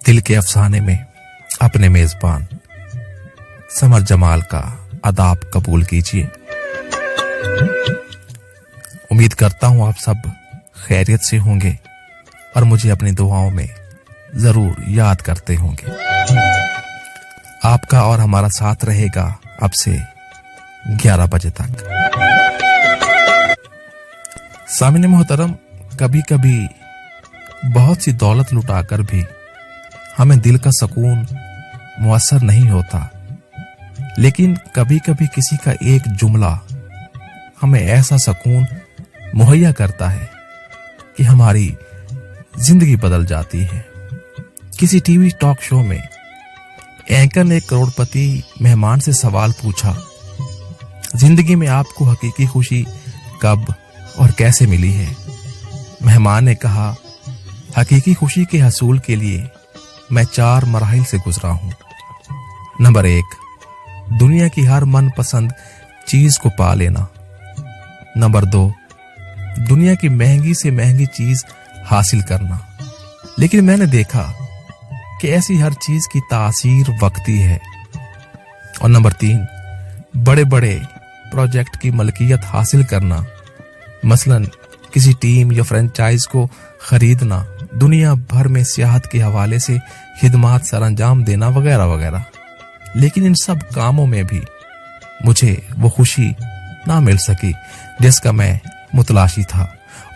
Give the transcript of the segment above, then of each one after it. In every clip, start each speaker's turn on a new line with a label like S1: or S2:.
S1: दिल के अफसाने में अपने मेजबान समर जमाल का अदाब कबूल कीजिए। उम्मीद करता हूं आप सब खैरियत से होंगे और मुझे अपनी दुआओं में जरूर याद करते होंगे। आपका और हमारा साथ रहेगा अब से 11 बजे तक। सामने मोहतरम, कभी कभी बहुत सी दौलत लुटाकर भी हमें दिल का सुकून मुयस्सर नहीं होता, लेकिन कभी कभी किसी का एक जुमला हमें ऐसा सुकून मुहैया करता है कि हमारी जिंदगी बदल जाती है। किसी टीवी टॉक शो में एंकर ने एक करोड़पति मेहमान से सवाल पूछा, जिंदगी में आपको हकीकी खुशी कब और कैसे मिली है? मेहमान ने कहा, हकीकी खुशी के हसूल के लिए मैं 4 मराहिल से गुजरा हूं। नंबर 1, दुनिया की हर मनपसंद चीज को पा लेना। नंबर 2, दुनिया की महंगी से महंगी चीज हासिल करना। लेकिन मैंने देखा कि ऐसी हर चीज की तासीर वक्ती है। और नंबर 3, बड़े बड़े प्रोजेक्ट की मलकियत हासिल करना, मसलन किसी टीम या फ्रेंचाइज को खरीदना, दुनिया भर में सियाहत के हवाले से खिदमात सरंजाम देना वगैरह वगैरह। लेकिन इन सब कामों में भी मुझे वो खुशी ना मिल सकी जिसका मैं मुतलाशी था।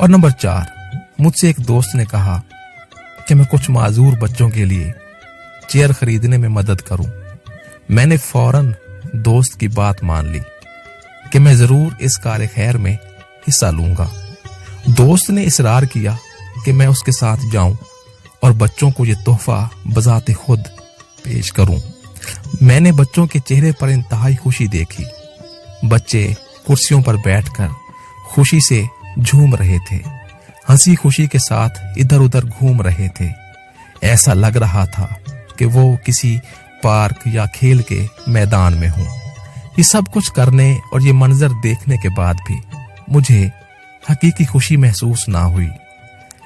S1: और नंबर 4, मुझसे एक दोस्त ने कहा कि मैं कुछ माजूर बच्चों के लिए चेयर खरीदने में मदद करूं। मैंने फौरन दोस्त की बात मान ली कि मैं जरूर इस कार्य खैर में हिस्सा लूंगा। दोस्त ने इसरार किया कि मैं उसके साथ जाऊं और बच्चों को यह तोहफा बजाते खुद पेश करूं। मैंने बच्चों के चेहरे पर इंतहाई खुशी देखी। बच्चे कुर्सियों पर बैठकर खुशी से झूम रहे थे, हंसी खुशी के साथ इधर उधर घूम रहे थे। ऐसा लग रहा था कि वो किसी पार्क या खेल के मैदान में हों। ये सब कुछ करने और ये मंजर देखने के बाद भी मुझे हकीकी खुशी महसूस ना हुई।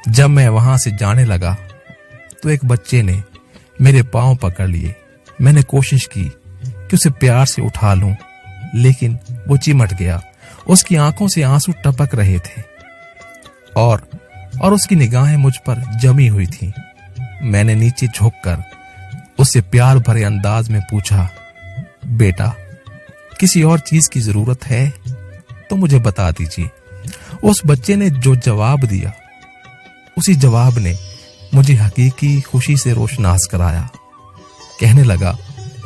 S1: जब मैं वहां से जाने लगा तो एक बच्चे ने मेरे पांव पकड़ लिए। मैंने कोशिश की कि उसे प्यार से उठा लूं, लेकिन वो चिमट गया। उसकी आंखों से आंसू टपक रहे थे और उसकी निगाहें मुझ पर जमी हुई थीं। मैंने नीचे झुककर उससे प्यार भरे अंदाज में पूछा, बेटा, किसी और चीज की जरूरत है तो मुझे बता दीजिए। उस बच्चे ने जो जवाब दिया, उसी जवाब ने मुझे हकीकी खुशी से रोशनास कराया। कहने लगा,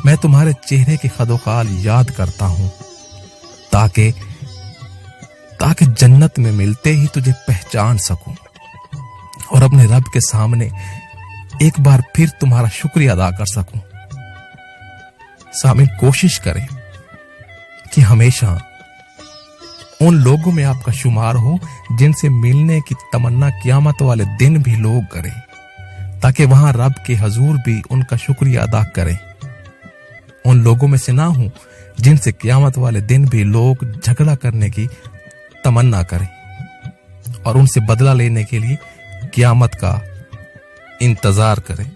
S1: मैं तुम्हारे चेहरे के खदोखाल याद करता हूं ताकि जन्नत में मिलते ही तुझे पहचान सकूं और अपने रब के सामने एक बार फिर तुम्हारा शुक्रिया अदा कर सकूं। सामिन, कोशिश करें कि हमेशा उन लोगों में आपका शुमार हो जिनसे मिलने की तमन्ना क़यामत वाले दिन भी लोग करें, ताकि वहां रब के हजूर भी उनका शुक्रिया अदा करें। उन लोगों में से ना हूं जिनसे क़यामत वाले दिन भी लोग झगड़ा करने की तमन्ना करें और उनसे बदला लेने के लिए क़यामत का इंतजार करें।